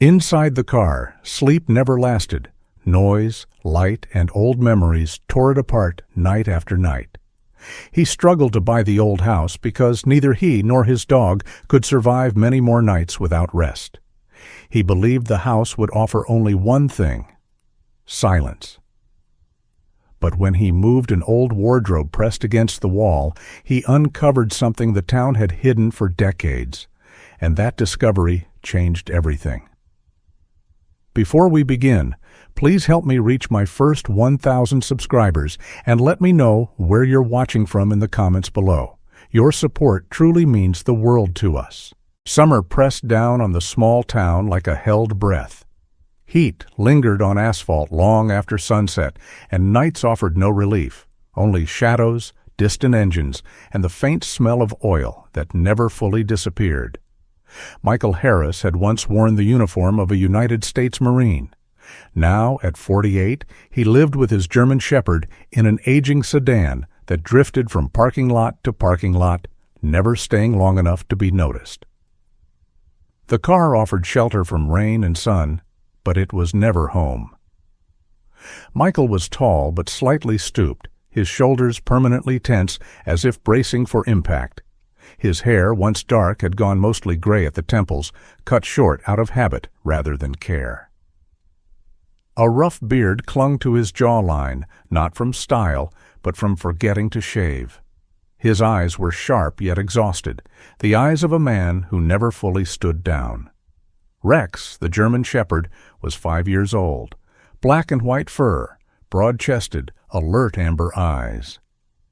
Inside the car, sleep never lasted. Noise, light, and old memories tore it apart night after night. He struggled to buy the old house because neither he nor his dog could survive many more nights without rest. He believed the house would offer only one thing: silence. But when he moved an old wardrobe pressed against the wall, he uncovered something the town had hidden for decades, and that discovery changed everything. Before we begin, please help me reach my first 1,000 subscribers and let me know where you're watching from in the comments below. Your support truly means the world to us. Summer pressed down on the small town like a held breath. Heat lingered on asphalt long after sunset, and nights offered no relief, only shadows, distant engines, and the faint smell of oil that never fully disappeared. Michael Harris had once worn the uniform of a United States Marine. Now, at 48, he lived with his German Shepherd in an aging sedan that drifted from parking lot to parking lot, never staying long enough to be noticed. The car offered shelter from rain and sun, but it was never home. Michael was tall but slightly stooped, his shoulders permanently tense as if bracing for impact. His hair, once dark, had gone mostly gray at the temples, cut short out of habit rather than care. A rough beard clung to his jawline, not from style, but from forgetting to shave. His eyes were sharp yet exhausted, the eyes of a man who never fully stood down. Rex, the German Shepherd, was 5 years old, black and white fur, broad-chested, alert amber eyes.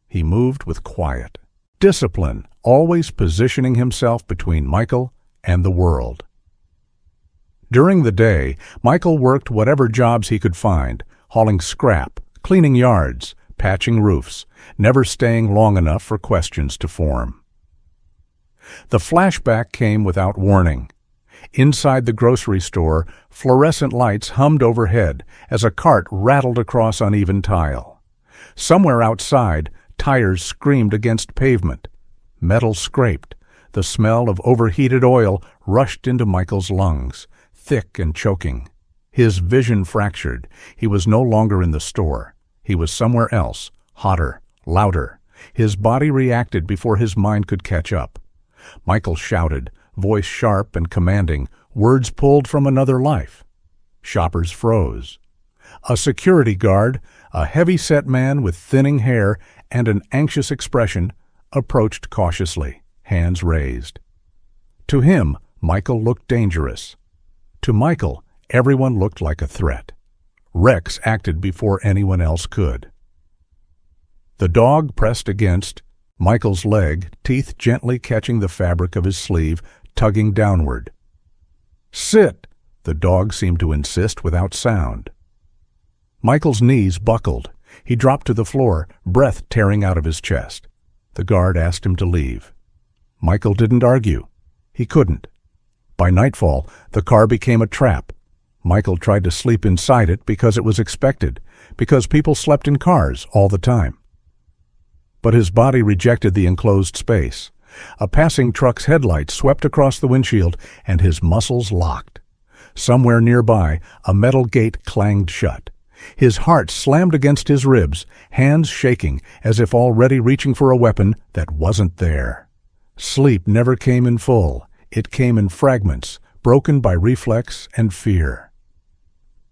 He moved with quiet discipline, always positioning himself between Michael and the world. During the day, Michael worked whatever jobs he could find, hauling scrap, cleaning yards, patching roofs, never staying long enough for questions to form. The flashback came without warning. Inside the grocery store, fluorescent lights hummed overhead as a cart rattled across uneven tile. Somewhere outside, tires screamed against pavement. Metal scraped. The smell of overheated oil rushed into Michael's lungs, thick and choking. His vision fractured. He was no longer in the store. He was somewhere else, hotter, louder. His body reacted before his mind could catch up. Michael shouted, voice sharp and commanding, words pulled from another life. Shoppers froze. A security guard, a heavy-set man with thinning hair and an anxious expression, approached cautiously, hands raised. To him, Michael looked dangerous. To Michael, everyone looked like a threat. Rex acted before anyone else could. The dog pressed against Michael's leg, teeth gently catching the fabric of his sleeve, tugging downward. "Sit!" the dog seemed to insist without sound. Michael's knees buckled. He dropped to the floor, breath tearing out of his chest. The guard asked him to leave. Michael didn't argue. He couldn't. By nightfall, the car became a trap. Michael tried to sleep inside it because it was expected, because people slept in cars all the time. But his body rejected the enclosed space. A passing truck's headlights swept across the windshield, and his muscles locked. Somewhere nearby, a metal gate clanged shut. His heart slammed against his ribs, hands shaking as if already reaching for a weapon that wasn't there. Sleep never came in full. It came in fragments, broken by reflex and fear.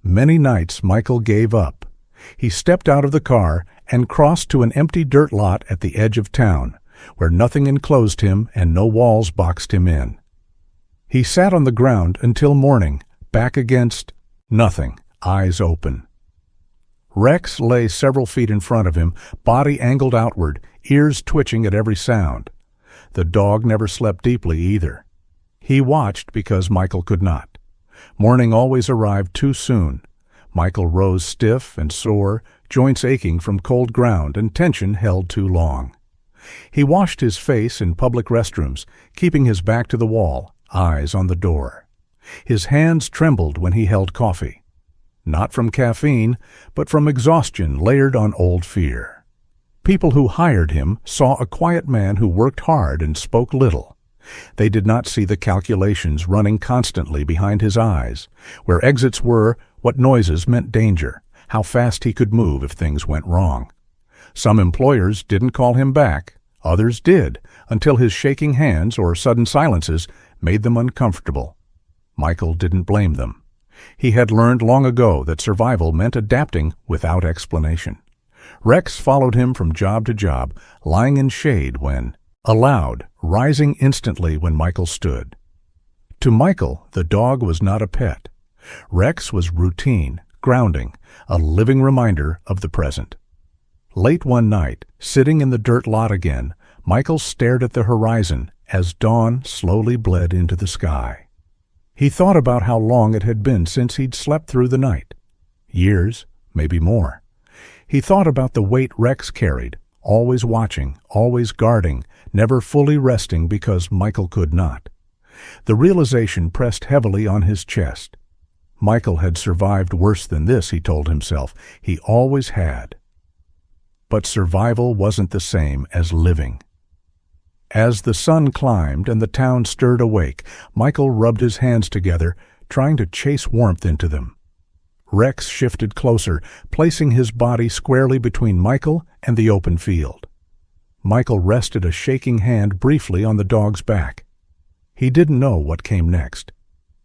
Many nights Michael gave up. He stepped out of the car and crossed to an empty dirt lot at the edge of town, where nothing enclosed him and no walls boxed him in. He sat on the ground until morning, back against nothing, eyes open. Rex lay several feet in front of him, body angled outward, ears twitching at every sound. The dog never slept deeply either. He watched because Michael could not. Morning always arrived too soon. Michael rose stiff and sore, joints aching from cold ground and tension held too long. He washed his face in public restrooms, keeping his back to the wall, eyes on the door. His hands trembled when he held coffee. Not from caffeine, but from exhaustion layered on old fear. People who hired him saw a quiet man who worked hard and spoke little. They did not see the calculations running constantly behind his eyes, where exits were, what noises meant danger, how fast he could move if things went wrong. Some employers didn't call him back, others did, until his shaking hands or sudden silences made them uncomfortable. Michael didn't blame them. He had learned long ago that survival meant adapting without explanation. Rex followed him from job to job, lying in shade when aloud, rising instantly when Michael stood. To Michael, the dog was not a pet. Rex was routine, grounding, a living reminder of the present. Late one night, sitting in the dirt lot again, Michael stared at the horizon as dawn slowly bled into the sky. He thought about how long it had been since he'd slept through the night. Years, maybe more. He thought about the weight Rex carried, always watching, always guarding, never fully resting because Michael could not. The realization pressed heavily on his chest. Michael had survived worse than this, he told himself. He always had. But survival wasn't the same as living. As the sun climbed and the town stirred awake, Michael rubbed his hands together, trying to chase warmth into them. Rex shifted closer, placing his body squarely between Michael and the open field. Michael rested a shaking hand briefly on the dog's back. He didn't know what came next.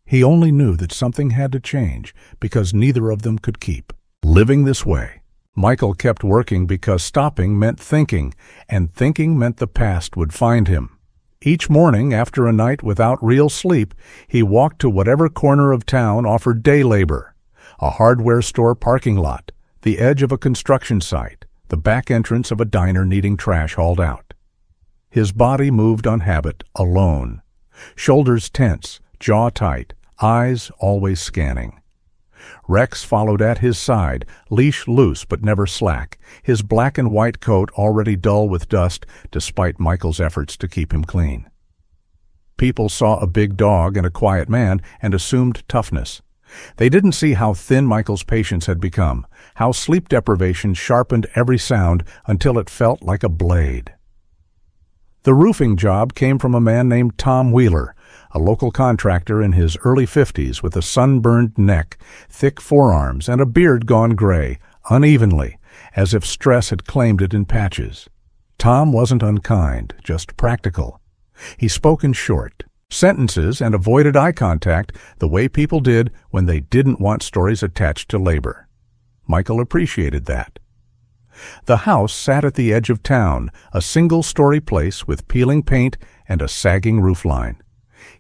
He only knew that something had to change because neither of them could keep living this way. Michael kept working because stopping meant thinking, and thinking meant the past would find him. Each morning, after a night without real sleep, he walked to whatever corner of town offered day labor. A hardware store parking lot, the edge of a construction site, the back entrance of a diner needing trash hauled out. His body moved on habit, alone. Shoulders tense, jaw tight, eyes always scanning. Rex followed at his side, leash loose but never slack, his black and white coat already dull with dust despite Michael's efforts to keep him clean. People saw a big dog and a quiet man and assumed toughness. They didn't see how thin Michael's patience had become, how sleep deprivation sharpened every sound until it felt like a blade. The roofing job came from a man named Tom Wheeler, a local contractor in his early 50s with a sunburned neck, thick forearms, and a beard gone gray, unevenly, as if stress had claimed it in patches. Tom wasn't unkind, just practical. He spoke in short sentences and avoided eye contact the way people did when they didn't want stories attached to labor. Michael appreciated that. The house sat at the edge of town, a single-story place with peeling paint and a sagging roofline.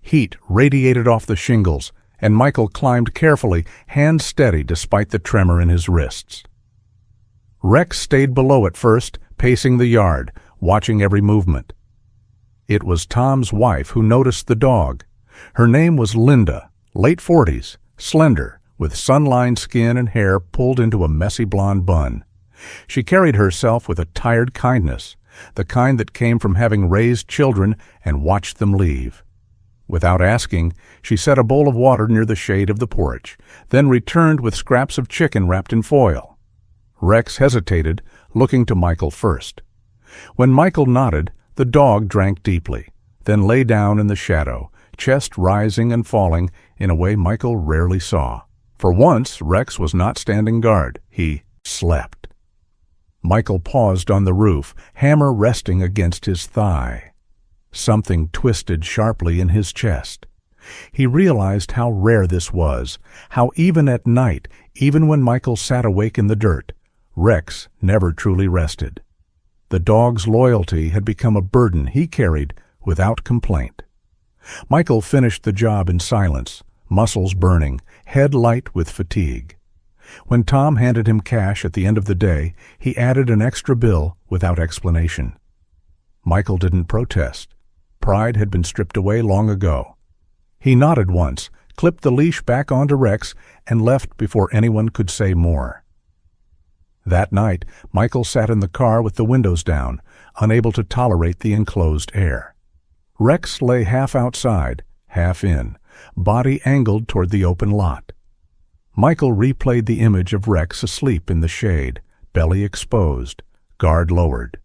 Heat radiated off the shingles, and Michael climbed carefully, hands steady despite the tremor in his wrists. Rex stayed below at first, pacing the yard, watching every movement. It was Tom's wife who noticed the dog. Her name was Linda, late 40s, slender, with sun-lined skin and hair pulled into a messy blonde bun. She carried herself with a tired kindness, the kind that came from having raised children and watched them leave. Without asking, she set a bowl of water near the shade of the porch, then returned with scraps of chicken wrapped in foil. Rex hesitated, looking to Michael first. When Michael nodded, the dog drank deeply, then lay down in the shadow, chest rising and falling in a way Michael rarely saw. For once, Rex was not standing guard. He slept. Michael paused on the roof, hammer resting against his thigh. Something twisted sharply in his chest. He realized how rare this was, how even at night, even when Michael sat awake in the dirt, Rex never truly rested. The dog's loyalty had become a burden he carried without complaint. Michael finished the job in silence, muscles burning, head light with fatigue. When Tom handed him cash at the end of the day, he added an extra bill without explanation. Michael didn't protest. Pride had been stripped away long ago. He nodded once, clipped the leash back onto Rex, and left before anyone could say more. That night, Michael sat in the car with the windows down, unable to tolerate the enclosed air. Rex lay half outside, half in, body angled toward the open lot. Michael replayed the image of Rex asleep in the shade, belly exposed, guard lowered.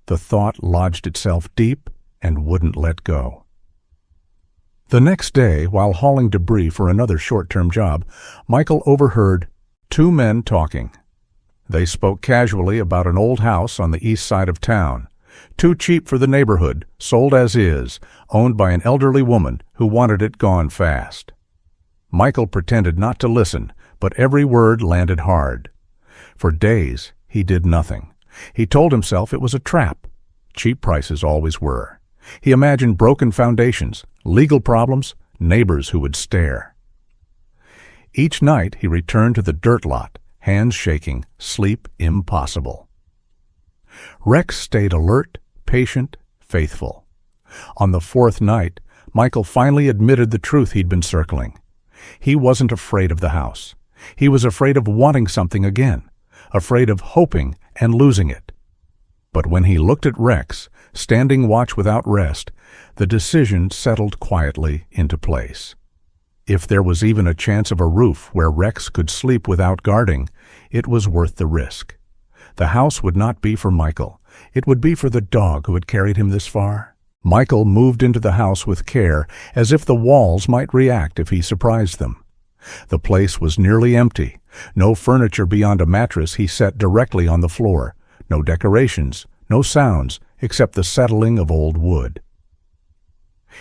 The thought lodged itself deep and wouldn't let go. The next day, while hauling debris for another short-term job, Michael overheard two men talking. They spoke casually about an old house on the east side of town, too cheap for the neighborhood, sold as is, owned by an elderly woman who wanted it gone fast. Michael pretended not to listen, but every word landed hard. For days, he did nothing. He told himself it was a trap. Cheap prices always were. He imagined broken foundations, legal problems, neighbors who would stare. Each night he returned to the dirt lot, hands shaking, sleep impossible. Rex stayed alert, patient, faithful. On the fourth night, Michael finally admitted the truth he'd been circling. He wasn't afraid of the house. He was afraid of wanting something again, afraid of hoping and losing it. But when he looked at Rex, standing watch without rest, the decision settled quietly into place. If there was even a chance of a roof where Rex could sleep without guarding, it was worth the risk. The house would not be for Michael. It would be for the dog who had carried him this far. Michael moved into the house with care, as if the walls might react if he surprised them. The place was nearly empty. No furniture beyond a mattress he set directly on the floor. No decorations, no sounds, except the settling of old wood.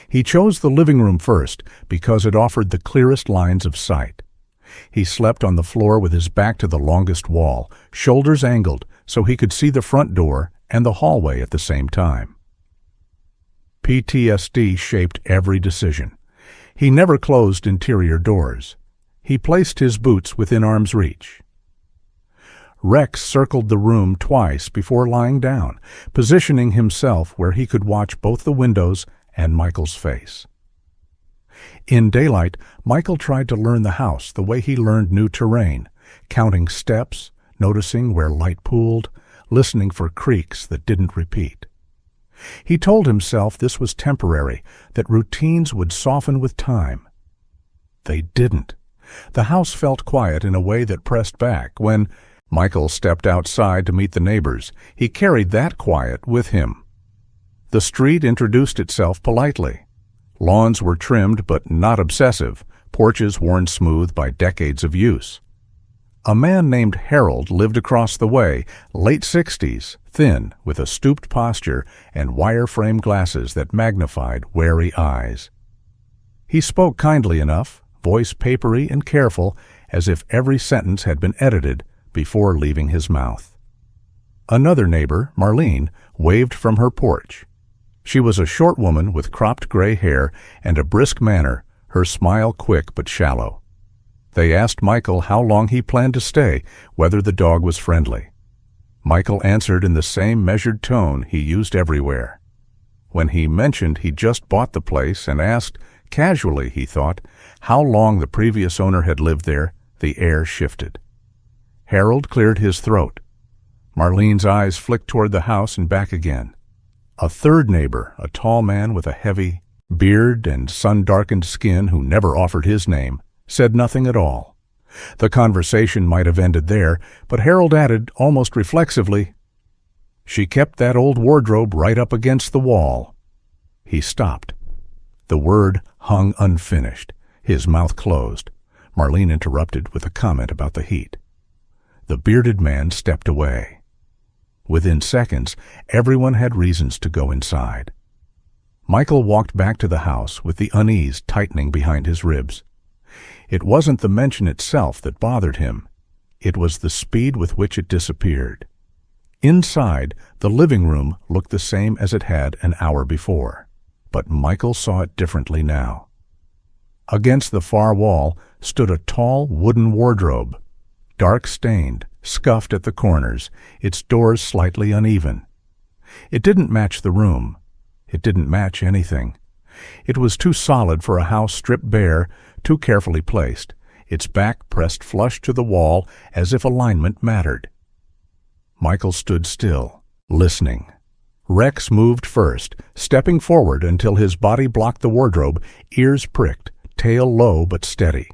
He chose the living room first because it offered the clearest lines of sight. He slept on the floor with his back to the longest wall, shoulders angled so he could see the front door and the hallway at the same time. PTSD shaped every decision. He never closed interior doors. He placed his boots within arm's reach. Rex circled the room twice before lying down, positioning himself where he could watch both the windows and Michael's face. In daylight, Michael tried to learn the house the way he learned new terrain, counting steps, noticing where light pooled, listening for creaks that didn't repeat. He told himself this was temporary, that routines would soften with time. They didn't. The house felt quiet in a way that pressed back. When Michael stepped outside to meet the neighbors, he carried that quiet with him. The street introduced itself politely. Lawns were trimmed but not obsessive, porches worn smooth by decades of use. A man named Harold lived across the way, late 60s, thin, with a stooped posture and wire-frame glasses that magnified wary eyes. He spoke kindly enough, voice papery and careful, as if every sentence had been edited before leaving his mouth. Another neighbor, Marlene, waved from her porch. She was a short woman with cropped gray hair and a brisk manner, her smile quick but shallow. They asked Michael how long he planned to stay, whether the dog was friendly. Michael answered in the same measured tone he used everywhere. When he mentioned he'd just bought the place and asked, casually he thought, how long the previous owner had lived there, the air shifted. Harold cleared his throat. Marlene's eyes flicked toward the house and back again. A third neighbor, a tall man with a heavy beard and sun-darkened skin who never offered his name, said nothing at all. The conversation might have ended there, but Harold added, almost reflexively, "She kept that old wardrobe right up against the wall." He stopped. The word hung unfinished, his mouth closed. Marlene interrupted with a comment about the heat. The bearded man stepped away. Within seconds, everyone had reasons to go inside. Michael walked back to the house with the unease tightening behind his ribs. It wasn't the mention itself that bothered him. It was the speed with which it disappeared. Inside, the living room looked the same as it had an hour before, but Michael saw it differently now. Against the far wall stood a tall wooden wardrobe, dark-stained, scuffed at the corners, its doors slightly uneven. It didn't match the room. It didn't match anything. It was too solid for a house stripped bare, too carefully placed, its back pressed flush to the wall as if alignment mattered. Michael stood still, listening. Rex moved first, stepping forward until his body blocked the wardrobe, ears pricked, tail low but steady.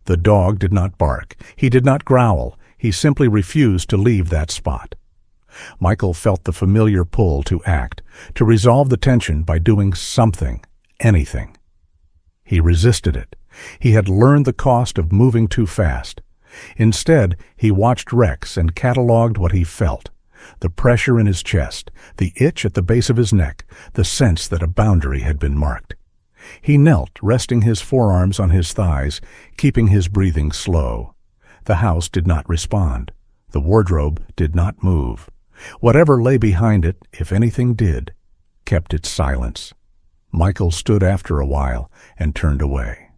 The dog did not bark. He did not growl. He simply refused to leave that spot. Michael felt the familiar pull to act, to resolve the tension by doing something, anything. He resisted it. He had learned the cost of moving too fast. Instead, he watched Rex and cataloged what he felt. The pressure in his chest, the itch at the base of his neck, the sense that a boundary had been marked. He knelt, resting his forearms on his thighs, keeping his breathing slow. The house did not respond. The wardrobe did not move. Whatever lay behind it, if anything did, kept its silence. Michael stood after a while and turned away.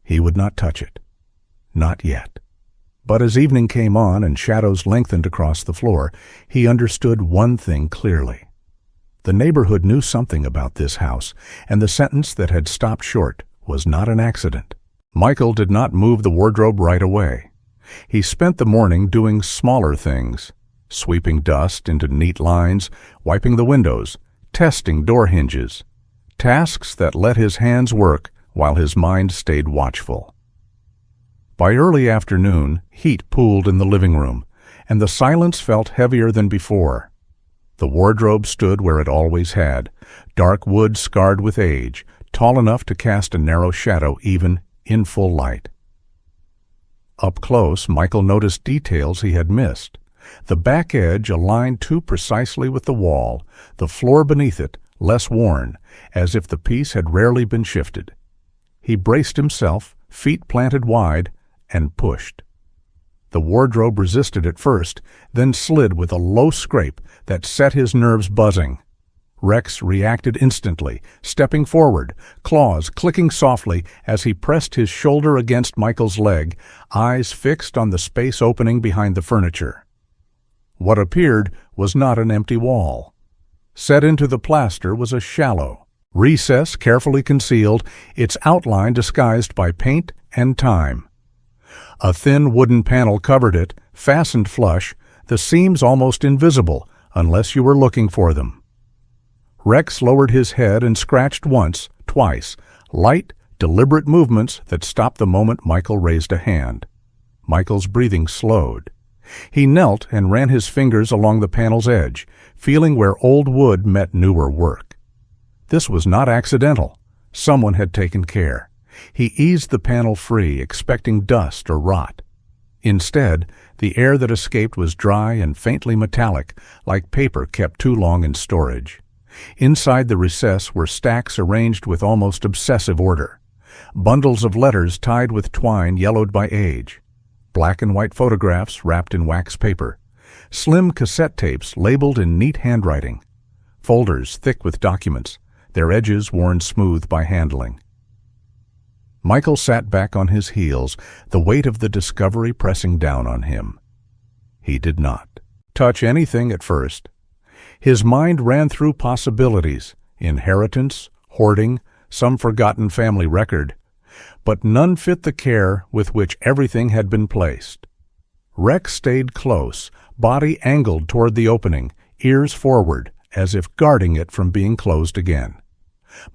He would not touch it. Not yet. But as evening came on and shadows lengthened across the floor, he understood one thing clearly. The neighborhood knew something about this house, and the sentence that had stopped short was not an accident. Michael did not move the wardrobe right away. He spent the morning doing smaller things, sweeping dust into neat lines, wiping the windows, testing door hinges, tasks that let his hands work while his mind stayed watchful. By early afternoon, heat pooled in the living room, and the silence felt heavier than before. The wardrobe stood where it always had, dark wood scarred with age, tall enough to cast a narrow shadow even in full light. Up close, Michael noticed details he had missed. The back edge aligned too precisely with the wall, the floor beneath it less worn, as if the piece had rarely been shifted. He braced himself, feet planted wide, and pushed. The wardrobe resisted at first, then slid with a low scrape that set his nerves buzzing. Rex reacted instantly, stepping forward, claws clicking softly as he pressed his shoulder against Michael's leg, eyes fixed on the space opening behind the furniture. What appeared was not an empty wall. Set into the plaster was a shallow recess carefully concealed, its outline disguised by paint and time. A thin wooden panel covered it, fastened flush, the seams almost invisible unless you were looking for them. Rex lowered his head and scratched once, twice, light, deliberate movements that stopped the moment Michael raised a hand. Michael's breathing slowed. He knelt and ran his fingers along the panel's edge, feeling where old wood met newer work. This was not accidental. Someone had taken care. He eased the panel free, expecting dust or rot. Instead, the air that escaped was dry and faintly metallic, like paper kept too long in storage. Inside the recess were stacks arranged with almost obsessive order. Bundles of letters tied with twine yellowed by age. Black and white photographs wrapped in wax paper. Slim cassette tapes labeled in neat handwriting. Folders thick with documents, their edges worn smooth by handling. Michael sat back on his heels, the weight of the discovery pressing down on him. He did not touch anything at first. His mind ran through possibilities, inheritance, hoarding, some forgotten family record, but none fit the care with which everything had been placed. Rex stayed close, body angled toward the opening, ears forward, as if guarding it from being closed again.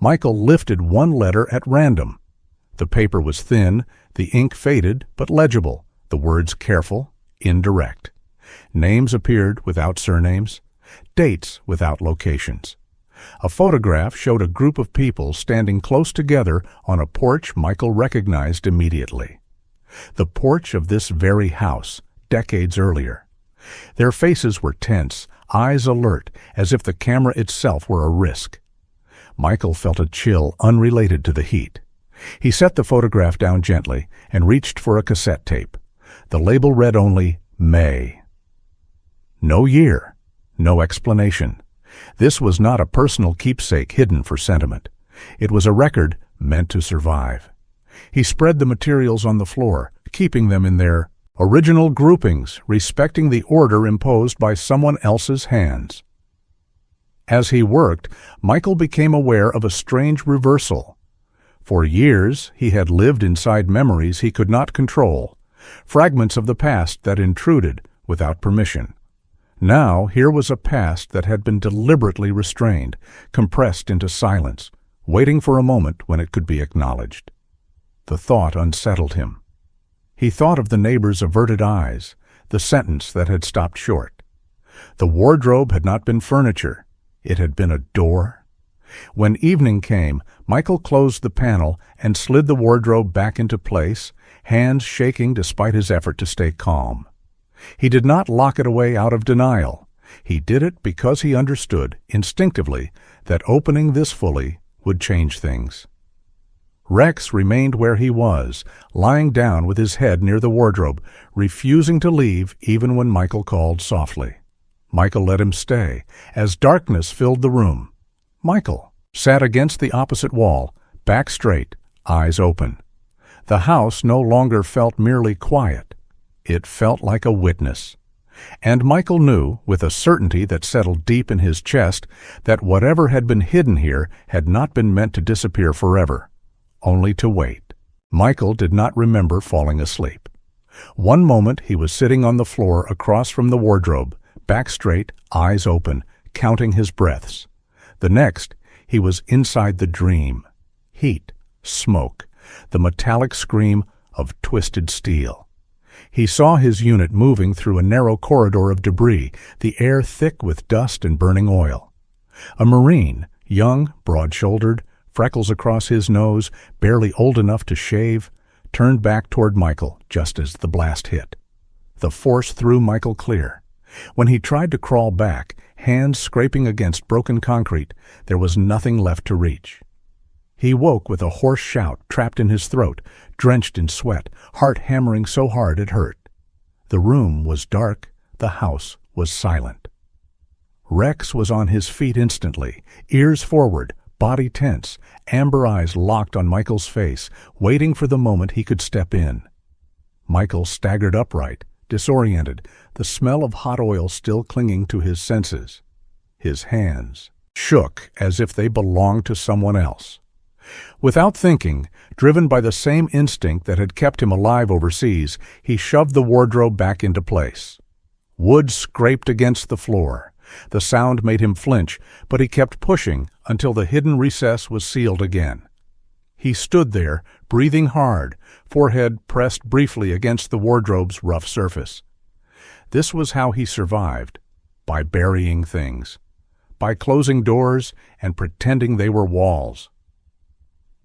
Michael lifted one letter at random. The paper was thin, the ink faded but legible, the words careful, indirect. Names appeared without surnames, dates without locations. A photograph showed a group of people standing close together on a porch Michael recognized immediately. The porch of this very house, decades earlier. Their faces were tense, eyes alert, as if the camera itself were a risk. Michael felt a chill unrelated to the heat. He set the photograph down gently and reached for a cassette tape. The label read only, May. No year, no explanation. This was not a personal keepsake hidden for sentiment. It was a record meant to survive. He spread the materials on the floor, keeping them in their original groupings, respecting the order imposed by someone else's hands. As he worked, Michael became aware of a strange reversal. For years, he had lived inside memories he could not control, fragments of the past that intruded without permission. Now, here was a past that had been deliberately restrained, compressed into silence, waiting for a moment when it could be acknowledged. The thought unsettled him. He thought of the neighbor's averted eyes, the sentence that had stopped short. The wardrobe had not been furniture. It had been a door. When evening came, Michael closed the panel and slid the wardrobe back into place, hands shaking despite his effort to stay calm. He did not lock it away out of denial. He did it because he understood, instinctively, that opening this fully would change things. Rex remained where he was, lying down with his head near the wardrobe, refusing to leave even when Michael called softly. Michael let him stay, as darkness filled the room. Michael sat against the opposite wall, back straight, eyes open. The house no longer felt merely quiet. It felt like a witness. And Michael knew, with a certainty that settled deep in his chest, that whatever had been hidden here had not been meant to disappear forever, only to wait. Michael did not remember falling asleep. One moment he was sitting on the floor across from the wardrobe, back straight, eyes open, counting his breaths. The next, he was inside the dream. Heat, smoke, the metallic scream of twisted steel. He saw his unit moving through a narrow corridor of debris, the air thick with dust and burning oil. A Marine, young, broad-shouldered, freckles across his nose, barely old enough to shave, turned back toward Michael just as the blast hit. The force threw Michael clear. When he tried to crawl back, hands scraping against broken concrete, there was nothing left to reach. He woke with a hoarse shout trapped in his throat, drenched in sweat, heart hammering so hard it hurt. The room was dark, the house was silent. Rex was on his feet instantly, ears forward, body tense, amber eyes locked on Michael's face, waiting for the moment he could step in. Michael staggered upright, disoriented, the smell of hot oil still clinging to his senses. His hands shook as if they belonged to someone else. Without thinking, driven by the same instinct that had kept him alive overseas, he shoved the wardrobe back into place. Wood scraped against the floor. The sound made him flinch, but he kept pushing until the hidden recess was sealed again. He stood there, breathing hard, forehead pressed briefly against the wardrobe's rough surface. This was how he survived, by burying things, by closing doors and pretending they were walls.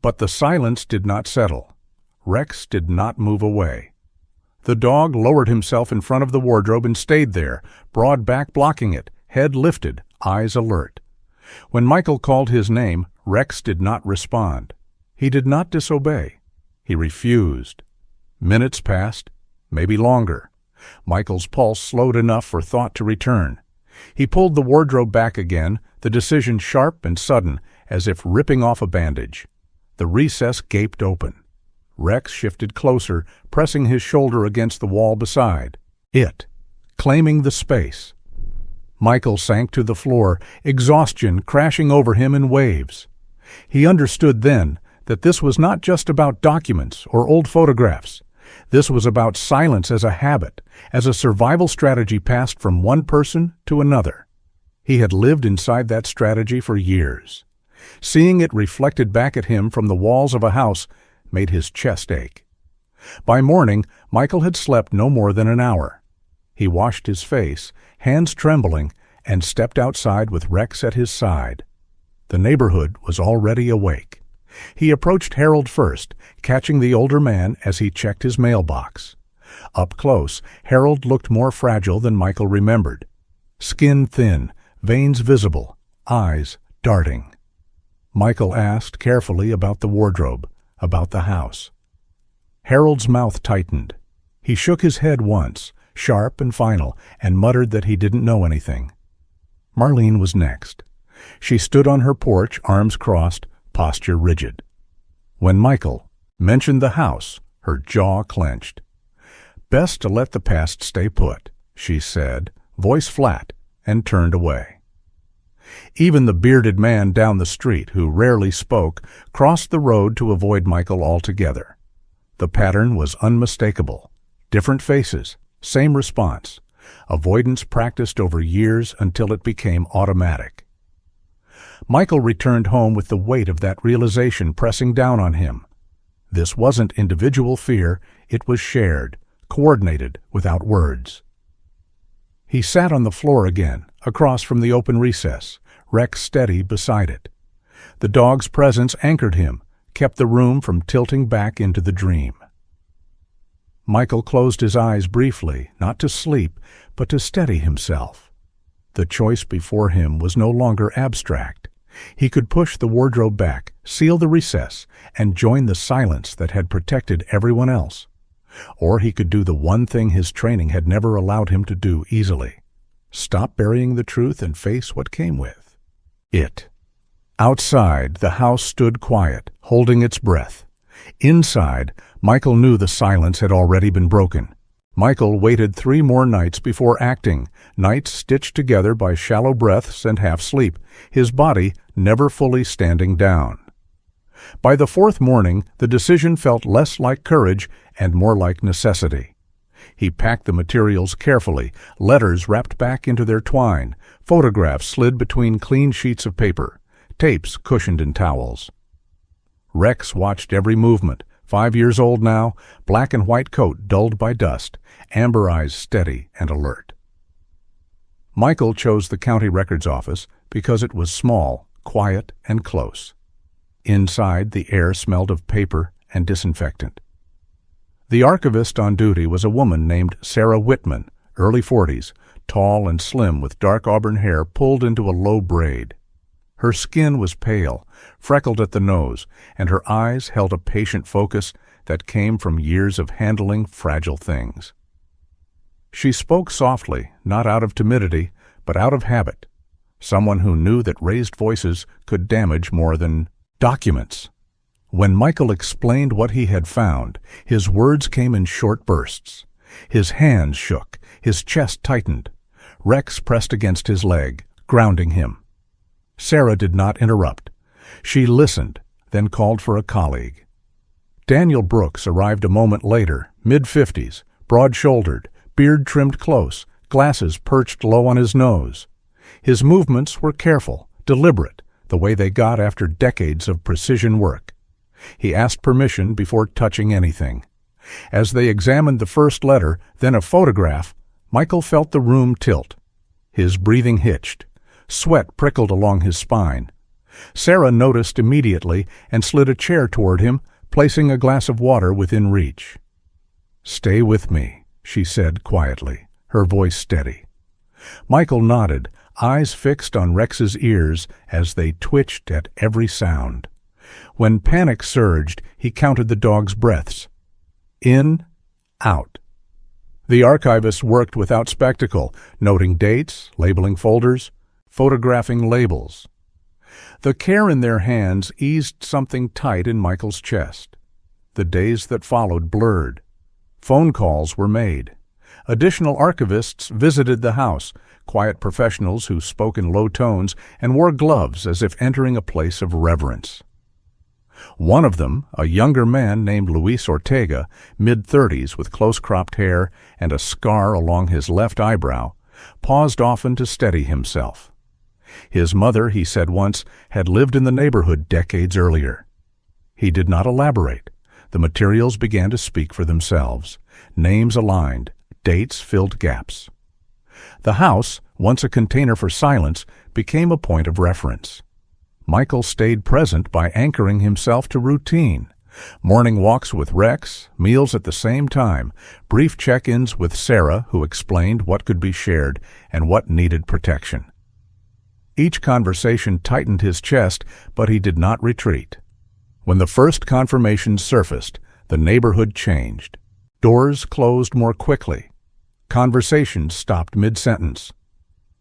But the silence did not settle. Rex did not move away. The dog lowered himself in front of the wardrobe and stayed there, broad back blocking it, head lifted, eyes alert. When Michael called his name, Rex did not respond. He did not disobey. He refused. Minutes passed, maybe longer. Michael's pulse slowed enough for thought to return. He pulled the wardrobe back again, the decision sharp and sudden, as if ripping off a bandage. The recess gaped open. Rex shifted closer, pressing his shoulder against the wall beside. It, claiming the space. Michael sank to the floor, exhaustion crashing over him in waves. He understood then that this was not just about documents or old photographs. This was about silence as a habit, as a survival strategy passed from one person to another. He had lived inside that strategy for years. Seeing it reflected back at him from the walls of a house made his chest ache. By morning, Michael had slept no more than an hour. He washed his face, hands trembling, and stepped outside with Rex at his side. The neighborhood was already awake. He approached Harold first, catching the older man as he checked his mailbox. Up close, Harold looked more fragile than Michael remembered. Skin thin, veins visible, eyes darting. Michael asked carefully about the wardrobe, about the house. Harold's mouth tightened. He shook his head once, sharp and final, and muttered that he didn't know anything. Marlene was next. She stood on her porch, arms crossed, posture rigid. When Michael mentioned the house, her jaw clenched. "Best to let the past stay put," she said, voice flat, and turned away. Even the bearded man down the street, who rarely spoke, crossed the road to avoid Michael altogether. The pattern was unmistakable. Different faces, same response. Avoidance practiced over years until it became automatic. Michael returned home with the weight of that realization pressing down on him. This wasn't individual fear, it was shared, coordinated without words. He sat on the floor again, across from the open recess, Rex steady beside it. The dog's presence anchored him, kept the room from tilting back into the dream. Michael closed his eyes briefly, not to sleep, but to steady himself. The choice before him was no longer abstract. He could push the wardrobe back, seal the recess, and join the silence that had protected everyone else. Or he could do the one thing his training had never allowed him to do easily: stop burying the truth and face what came with it. Outside, the house stood quiet, holding its breath. Inside, Michael knew the silence had already been broken. Michael waited 3 more nights before acting, nights stitched together by shallow breaths and half-sleep, his body never fully standing down. By the 4th morning, the decision felt less like courage and more like necessity. He packed the materials carefully, letters wrapped back into their twine, photographs slid between clean sheets of paper, tapes cushioned in towels. Rex watched every movement, 5 years old now, black and white coat dulled by dust, amber eyes steady and alert. Michael chose the county records office because it was small, quiet, and close. Inside, the air smelled of paper and disinfectant. The archivist on duty was a woman named Sarah Whitman, early 40s, tall and slim with dark auburn hair pulled into a low braid. Her skin was pale, freckled at the nose, and her eyes held a patient focus that came from years of handling fragile things. She spoke softly, not out of timidity, but out of habit. Someone who knew that raised voices could damage more than documents. When Michael explained what he had found, his words came in short bursts. His hands shook, his chest tightened. Rex pressed against his leg, grounding him. Sarah did not interrupt. She listened, then called for a colleague. Daniel Brooks arrived a moment later, mid-50s, broad-shouldered, beard trimmed close, glasses perched low on his nose. His movements were careful, deliberate, the way they got after decades of precision work. He asked permission before touching anything. As they examined the first letter, then a photograph, Michael felt the room tilt. His breathing hitched. Sweat prickled along his spine. Sarah noticed immediately and slid a chair toward him, placing a glass of water within reach. "Stay with me," she said quietly, her voice steady. Michael nodded, eyes fixed on Rex's ears as they twitched at every sound. When panic surged, he counted the dog's breaths. In, out. The archivist worked without spectacle, noting dates, labeling folders, photographing labels. The care in their hands eased something tight in Michael's chest. The days that followed blurred. Phone calls were made. Additional archivists visited the house, quiet professionals who spoke in low tones and wore gloves as if entering a place of reverence. One of them, a younger man named Luis Ortega, mid-30s with close-cropped hair and a scar along his left eyebrow, paused often to steady himself. His mother, he said once, had lived in the neighborhood decades earlier. He did not elaborate. The materials began to speak for themselves. Names aligned, dates filled gaps. The house, once a container for silence, became a point of reference. Michael stayed present by anchoring himself to routine. Morning walks with Rex, meals at the same time, brief check-ins with Sarah, who explained what could be shared and what needed protection. Each conversation tightened his chest, but he did not retreat. When the first confirmation surfaced, the neighborhood changed. Doors closed more quickly. Conversations stopped mid-sentence.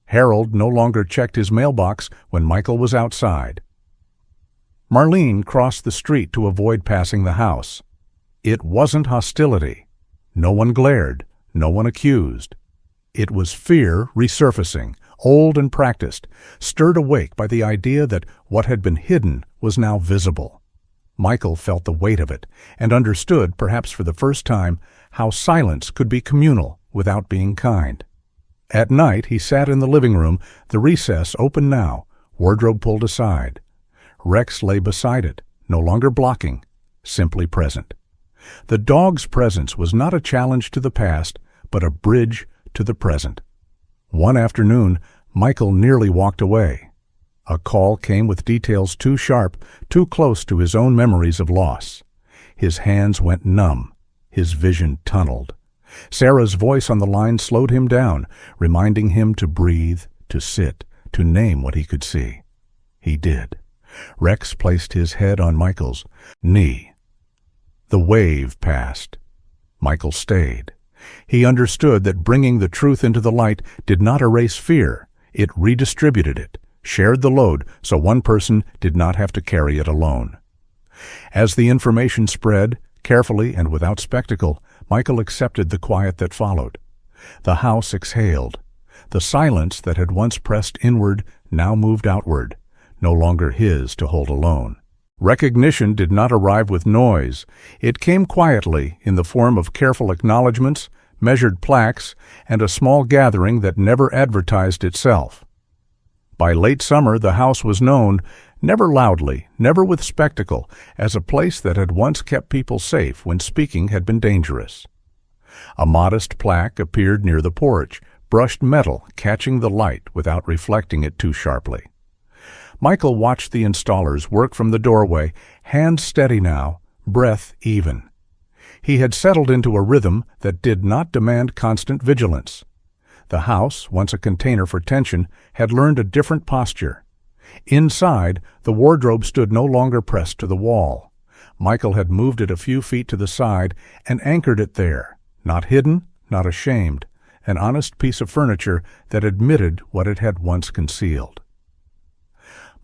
Harold no longer checked his mailbox when Michael was outside. Marlene crossed the street to avoid passing the house. It wasn't hostility. No one glared, no one accused. It was fear resurfacing, old and practiced, stirred awake by the idea that what had been hidden was now visible. Michael felt the weight of it and understood, perhaps for the first time, how silence could be communal without being kind. At night, he sat in the living room, the recess open now, wardrobe pulled aside. Rex lay beside it, no longer blocking, simply present. The dog's presence was not a challenge to the past, but a bridge to the present. One afternoon, Michael nearly walked away. A call came with details too sharp, too close to his own memories of loss. His hands went numb, his vision tunneled. Sarah's voice on the line slowed him down, reminding him to breathe, to sit, to name what he could see. He did. Rex placed his head on Michael's knee. The wave passed. Michael stayed. He understood that bringing the truth into the light did not erase fear. It redistributed it, shared the load so one person did not have to carry it alone. As the information spread, carefully and without spectacle, Michael accepted the quiet that followed. The house exhaled. The silence that had once pressed inward now moved outward, no longer his to hold alone. Recognition did not arrive with noise. It came quietly in the form of careful acknowledgments, measured plaques, and a small gathering that never advertised itself. By late summer, the house was known, never loudly, never with spectacle, as a place that had once kept people safe when speaking had been dangerous. A modest plaque appeared near the porch, brushed metal, catching the light without reflecting it too sharply. Michael watched the installers work from the doorway, hands steady now, breath even. He had settled into a rhythm that did not demand constant vigilance. The house, once a container for tension, had learned a different posture. Inside, the wardrobe stood no longer pressed to the wall. Michael had moved it a few feet to the side and anchored it there, not hidden, not ashamed, an honest piece of furniture that admitted what it had once concealed.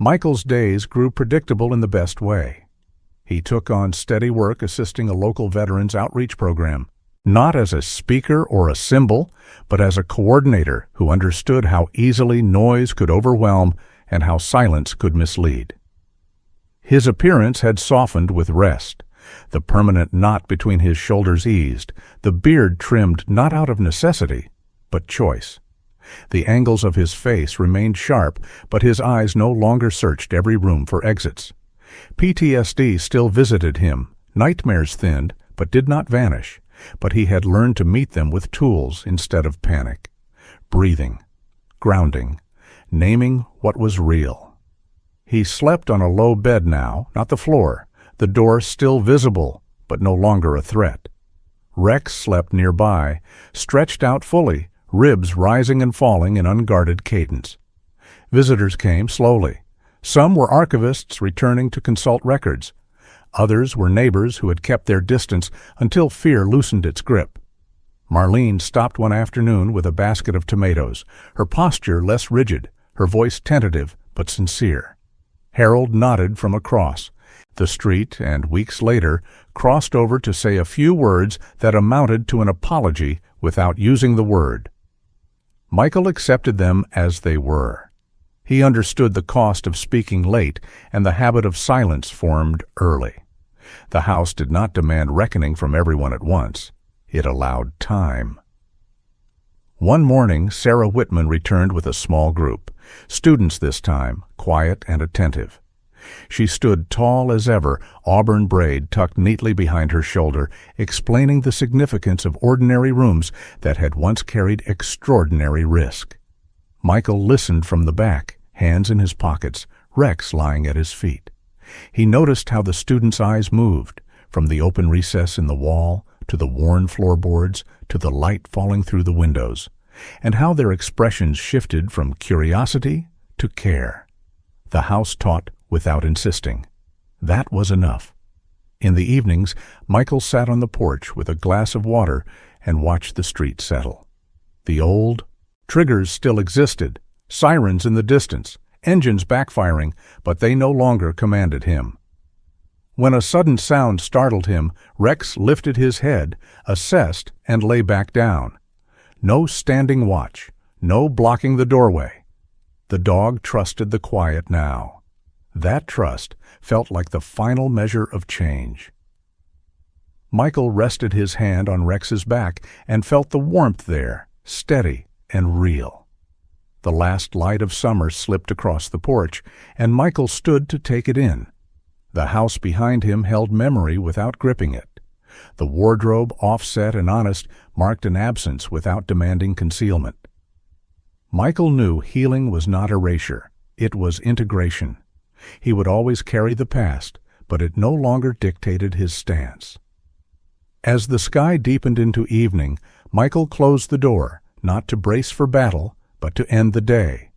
Michael's days grew predictable in the best way. He took on steady work assisting a local veterans outreach program, not as a speaker or a symbol, but as a coordinator who understood how easily noise could overwhelm and how silence could mislead. His appearance had softened with rest. The permanent knot between his shoulders eased, the beard trimmed not out of necessity, but choice. The angles of his face remained sharp, but his eyes no longer searched every room for exits. PTSD still visited him. Nightmares thinned, but did not vanish. But he had learned to meet them with tools instead of panic. Breathing, grounding, naming what was real. He slept on a low bed now, not the floor, the door still visible, but no longer a threat. Rex slept nearby, stretched out fully, ribs rising and falling in unguarded cadence. Visitors came slowly. Some were archivists returning to consult records. Others were neighbors who had kept their distance until fear loosened its grip. Marlene stopped one afternoon with a basket of tomatoes, her posture less rigid, her voice tentative but sincere. Harold nodded from across. The street, and weeks later, crossed over to say a few words that amounted to an apology without using the word. Michael accepted them as they were. He understood the cost of speaking late, and the habit of silence formed early. The house did not demand reckoning from everyone at once. It allowed time. One morning, Sarah Whitman returned with a small group, students this time, quiet and attentive. She stood tall as ever, auburn braid tucked neatly behind her shoulder, explaining the significance of ordinary rooms that had once carried extraordinary risk. Michael listened from the back, hands in his pockets, Rex lying at his feet. He noticed how the students' eyes moved, from the open recess in the wall, to the worn floorboards, to the light falling through the windows, and how their expressions shifted from curiosity to care. The house taught without insisting. That was enough. In the evenings, Michael sat on the porch with a glass of water and watched the street settle. The old triggers still existed, sirens in the distance, engines backfiring, but they no longer commanded him. When a sudden sound startled him, Rex lifted his head, assessed, and lay back down. No standing watch, no blocking the doorway. The dog trusted the quiet now. That trust felt like the final measure of change. Michael rested his hand on Rex's back and felt the warmth there, steady and real. The last light of summer slipped across the porch, and Michael stood to take it in. The house behind him held memory without gripping it. The wardrobe, offset and honest, marked an absence without demanding concealment. Michael knew healing was not erasure. It was integration. He would always carry the past, but it no longer dictated his stance. As the sky deepened into evening, Michael closed the door, not to brace for battle, but to end the day.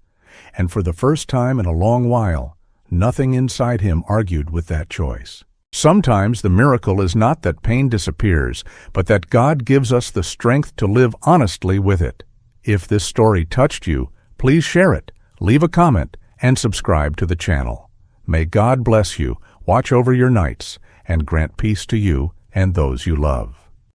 And for the first time in a long while, nothing inside him argued with that choice. Sometimes the miracle is not that pain disappears, but that God gives us the strength to live honestly with it. If this story touched you, please share it, leave a comment, and subscribe to the channel. May God bless you, watch over your nights, and grant peace to you and those you love.